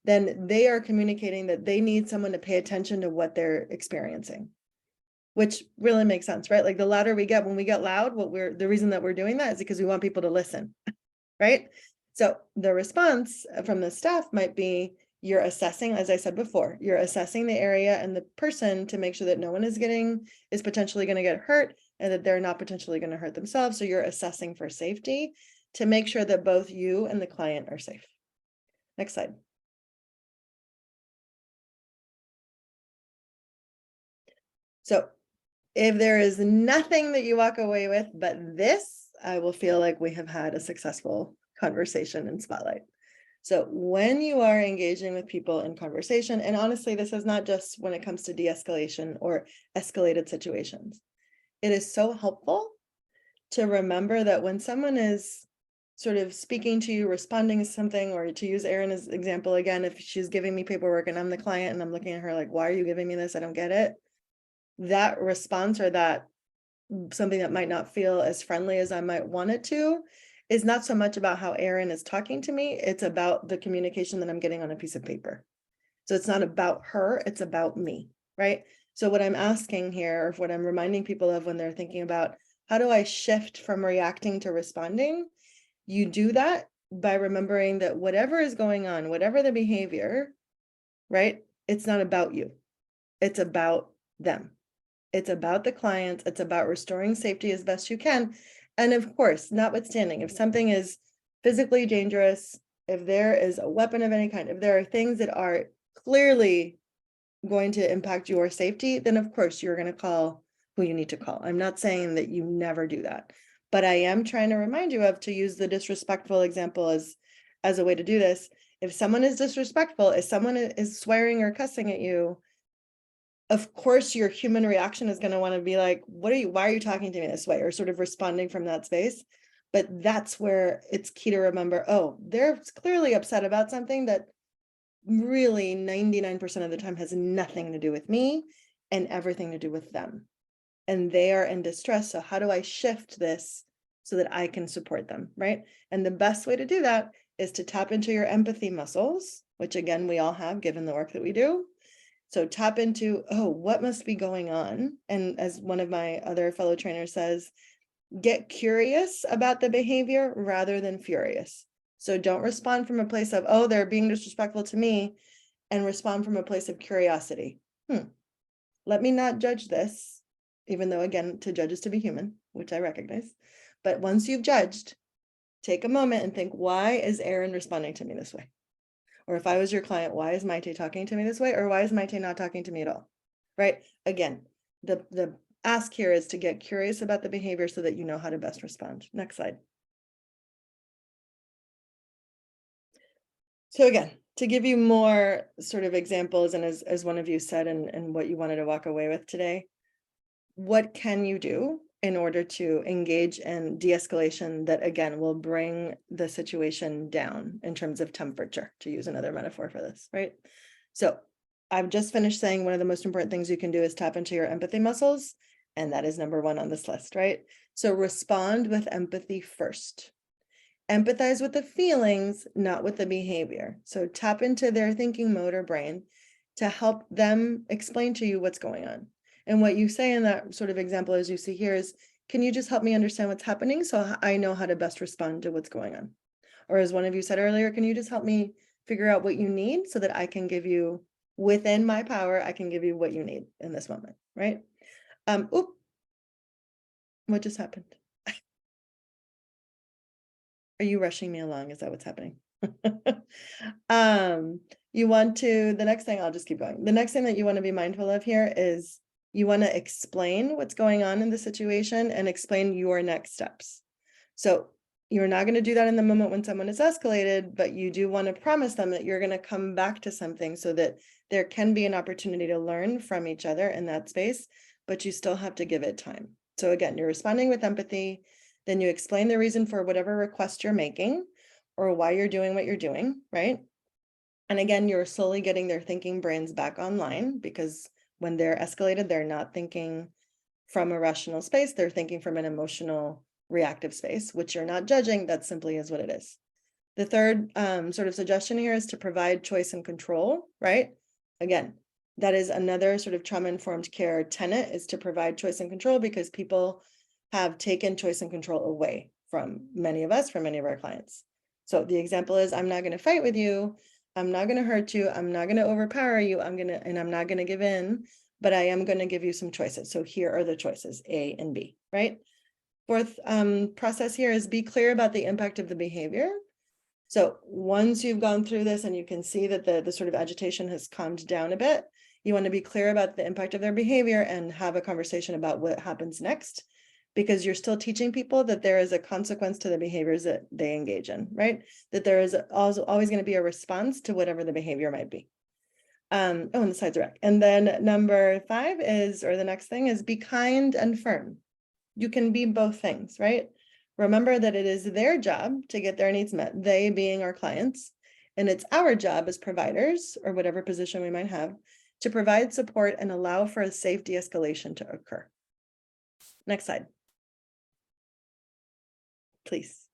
Then they are communicating that they need someone to pay attention to what they're experiencing, which really makes sense, right? Like the louder we get, when we get loud, the reason that we're doing that is because we want people to listen, right? So the response from the staff might be, you're assessing, as I said before, you're assessing the area and the person to make sure that no one is potentially going to get hurt, and that they're not potentially going to hurt themselves. So you're assessing for safety to make sure that both you and the client are safe. Next slide. So if there is nothing that you walk away with but this, I will feel like we have had a successful conversation in Spotlight. So when you are engaging with people in conversation, and honestly, this is not just when it comes to de-escalation or escalated situations, it is so helpful to remember that when someone is sort of speaking to you, responding to something, or to use Erin as example again, if she's giving me paperwork and I'm the client and I'm looking at her like, why are you giving me this? I don't get it. That response, or that something that might not feel as friendly as I might want it to, is not so much about how Erin is talking to me. It's about the communication that I'm getting on a piece of paper. So it's not about her, it's about me, right? So what I'm asking here, or what I'm reminding people of when they're thinking about, how do I shift from reacting to responding? You do that by remembering that whatever is going on, whatever the behavior, right? It's not about you. It's about them. It's about the clients. It's about restoring safety as best you can. And of course, notwithstanding, if something is physically dangerous, if there is a weapon of any kind, if there are things that are clearly going to impact your safety, then of course you're going to call who you need to call. I'm not saying that you never do that, but I am trying to remind you of, to use the disrespectful example as a way to do this. If someone is disrespectful, if someone is swearing or cussing at you, of course, your human reaction is going to want to be like, why are you talking to me this way? Or sort of responding from that space. But that's where it's key to remember, oh, they're clearly upset about something that really 99% of the time has nothing to do with me and everything to do with them. And they are in distress. So how do I shift this so that I can support them, right? And the best way to do that is to tap into your empathy muscles, which again, we all have given the work that we do. So tap into, oh, what must be going on? And as one of my other fellow trainers says, get curious about the behavior rather than furious. So don't respond from a place of, oh, they're being disrespectful to me, and respond from a place of curiosity. Let me not judge this, even though, again, to judge is to be human, which I recognize. But once you've judged, take a moment and think, why is Erin responding to me this way? Or if I was your client, why is Maite talking to me this way? Or why is Maite not talking to me at all? Right? Again, the ask here is to get curious about the behavior so that you know how to best respond. Next slide. So again, to give you more sort of examples, and as one of you said, and what you wanted to walk away with today, what can you do in order to engage in de-escalation that, again, will bring the situation down in terms of temperature, to use another metaphor for this, right? So I've just finished saying one of the most important things you can do is tap into your empathy muscles, and that is number one on this list, right? So respond with empathy first. Empathize with the feelings, not with the behavior. So tap into their thinking mode or brain to help them explain to you what's going on. And what you say in that sort of example, as you see here, is can you just help me understand what's happening so I know how to best respond to what's going on? Or as one of you said earlier, can you just help me figure out what you need so that I can give you, within my power, I can give you what you need in this moment, right? Oop, what just happened? Are you rushing me along? Is that what's happening? You want to, the next thing, I'll just keep going. The next thing that you want to be mindful of here is you want to explain what's going on in the situation and explain your next steps. So you're not going to do that in the moment when someone is escalated, but you do want to promise them that you're going to come back to something so that there can be an opportunity to learn from each other in that space, but you still have to give it time. So again, you're responding with empathy, then you explain the reason for whatever request you're making or why you're doing what you're doing, right? And again, you're slowly getting their thinking brains back online, because when they're escalated, they're not thinking from a rational space, they're thinking from an emotional reactive space, which you're not judging, that simply is what it is. The third sort of suggestion here is to provide choice and control, right? Again, that is another sort of trauma-informed care tenet, is to provide choice and control, because people have taken choice and control away from many of us, from many of our clients. So the example is, I'm not going to fight with you, I'm not going to hurt you, I'm not going to overpower you, I'm not going to give in, but I am going to give you some choices. So here are the choices, A and B, right? Fourth process here is be clear about the impact of the behavior. So once you've gone through this and you can see that the sort of agitation has calmed down a bit, you want to be clear about the impact of their behavior and have a conversation about what happens next, because you're still teaching people that there is a consequence to the behaviors that they engage in, right? That there is also always going to be a response to whatever the behavior might be. And the sides are back. And then number 5 is, or the next thing is, be kind and firm. You can be both things, right? Remember that it is their job to get their needs met, they being our clients, and it's our job as providers, or whatever position we might have, to provide support and allow for a safe de-escalation to occur. Next slide, please.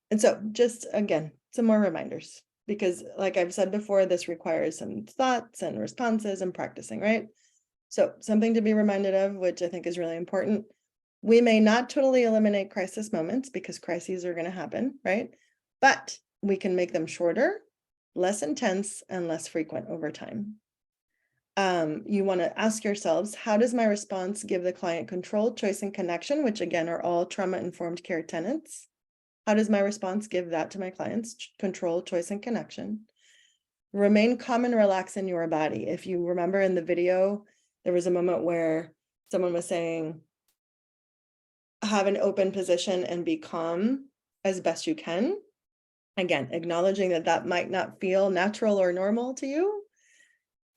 And so just again, some more reminders, because like I've said before, this requires some thoughts and responses and practicing, right? So something to be reminded of, which I think is really important. We may not totally eliminate crisis moments, because crises are going to happen, right? But we can make them shorter, less intense, and less frequent over time. You want to ask yourselves, how does my response give the client control, choice, and connection, which again are all trauma-informed care tenets? How does my response give that to my clients? Control, choice, and connection. Remain calm and relax in your body. If you remember in the video, there was a moment where someone was saying, have an open position and be calm as best you can. Again, acknowledging that that might not feel natural or normal to you.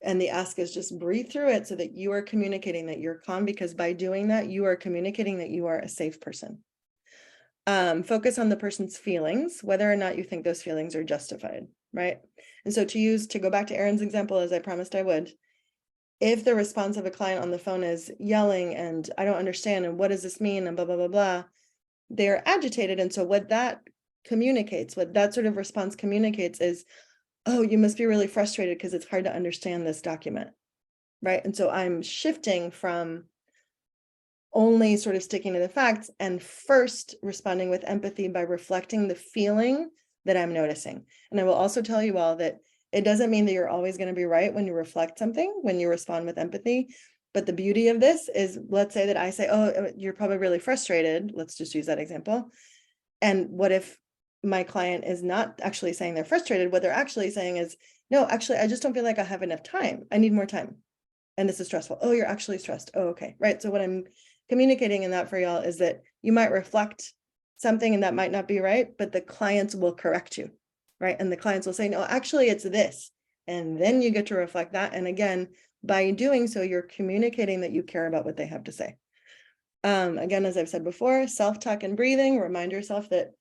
And the ask is just breathe through it so that you are communicating that you're calm, because by doing that, you are communicating that you are a safe person. Focus on the person's feelings, whether or not you think those feelings are justified, right? And so to go back to Erin's example, as I promised I would, if the response of a client on the phone is yelling and I don't understand and what does this mean and blah, blah, blah, blah, they're agitated. And so what that communicates, what that sort of response communicates is, oh, you must be really frustrated because it's hard to understand this document, right? And so I'm shifting from only sort of sticking to the facts and first responding with empathy by reflecting the feeling that I'm noticing. And I will also tell you all that it doesn't mean that you're always going to be right when you reflect something, when you respond with empathy. But the beauty of this is, let's say that I say, oh, you're probably really frustrated. Let's just use that example. And what if my client is not actually saying they're frustrated? What they're actually saying is, no, actually, I just don't feel like I have enough time. I need more time. And this is stressful. Oh, you're actually stressed. Oh, okay. Right. So what I'm communicating in that for y'all is that you might reflect something and that might not be right, but the clients will correct you. Right. And the clients will say, no, actually it's this. And then you get to reflect that. And again, by doing so, you're communicating that you care about what they have to say. Again, as I've said before, self-talk and breathing, remind yourself that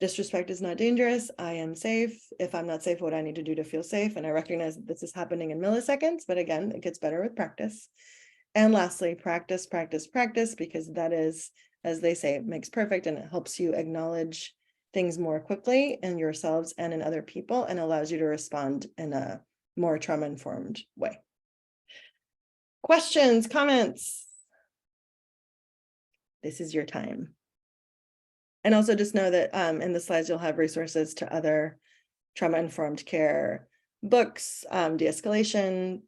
disrespect is not dangerous. I am safe. If I'm not safe, what I need to do to feel safe. And I recognize that this is happening in milliseconds, but again, it gets better with practice. And lastly, practice, practice, practice, because that is, as they say, it makes perfect, and it helps you acknowledge things more quickly in yourselves and in other people, and allows you to respond in a more trauma-informed way. Questions, comments? This is your time. And also just know that in the slides, you'll have resources to other trauma-informed care books, de-escalation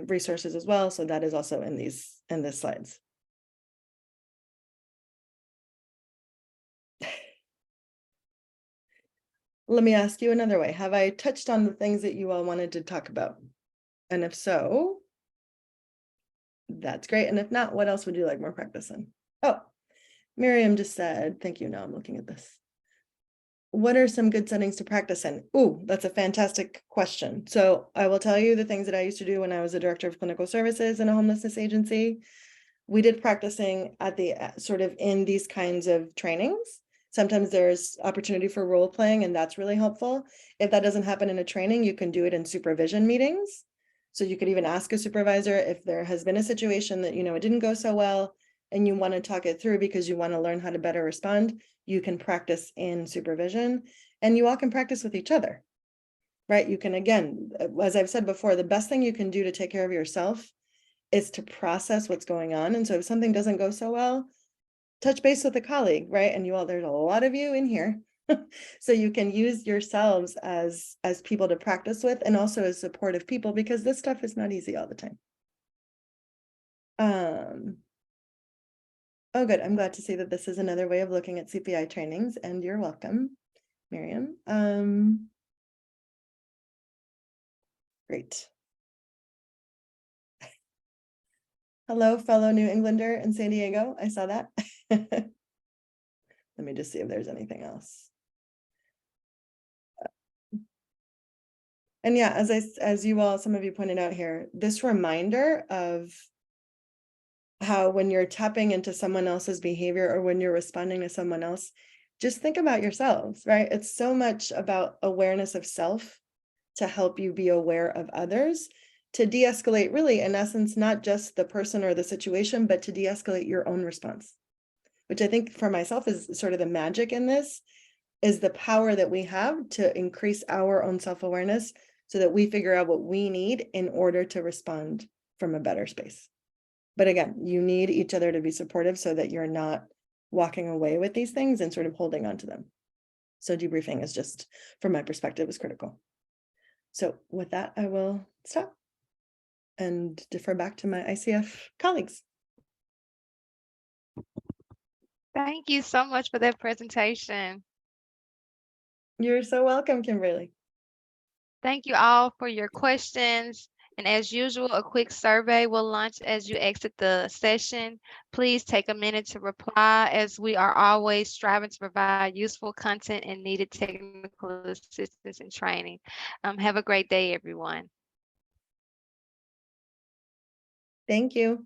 resources as well. So that is also in these slides. Let me ask you another way. Have I touched on the things that you all wanted to talk about? And if so, that's great. And if not, what else would you like more practice in? Oh, Miriam just said, thank you. Now I'm looking at this. What are some good settings to practice in? Ooh, that's a fantastic question. So I will tell you the things that I used to do when I was a director of clinical services in a homelessness agency. We did practicing at the sort of in these kinds of trainings. Sometimes there's opportunity for role playing, and that's really helpful. If that doesn't happen in a training, you can do it in supervision meetings. So you could even ask a supervisor if there has been a situation that, it didn't go so well and you want to talk it through because you want to learn how to better respond. You can practice in supervision, and you all can practice with each other, right? You can, again, as I've said before, the best thing you can do to take care of yourself is to process what's going on. And so if something doesn't go so well, touch base with a colleague, right? And you all, there's a lot of you in here. So you can use yourselves as people to practice with, and also as supportive people, because this stuff is not easy all the time. Oh, good. I'm glad to see that this is another way of looking at CPI trainings, and you're welcome, Miriam. Great. Hello, fellow New Englander in San Diego. I saw that. Let me just see if there's anything else. And yeah, as you all, some of you pointed out here, this reminder of how when you're tapping into someone else's behavior or when you're responding to someone else, just think about yourselves, right? It's so much about awareness of self to help you be aware of others, to de-escalate really, in essence, not just the person or the situation, but to de-escalate your own response, which I think for myself is sort of the magic in this, is the power that we have to increase our own self-awareness so that we figure out what we need in order to respond from a better space. But again, you need each other to be supportive so that you're not walking away with these things and sort of holding on to them. So debriefing is just, from my perspective, is critical. So with that, I will stop and defer back to my ICF colleagues. Thank you so much for that presentation. You're so welcome, Kimberly. Thank you all for your questions. And as usual, a quick survey will launch as you exit the session. Please take a minute to reply, as we are always striving to provide useful content and needed technical assistance and training. Have a great day, everyone. Thank you.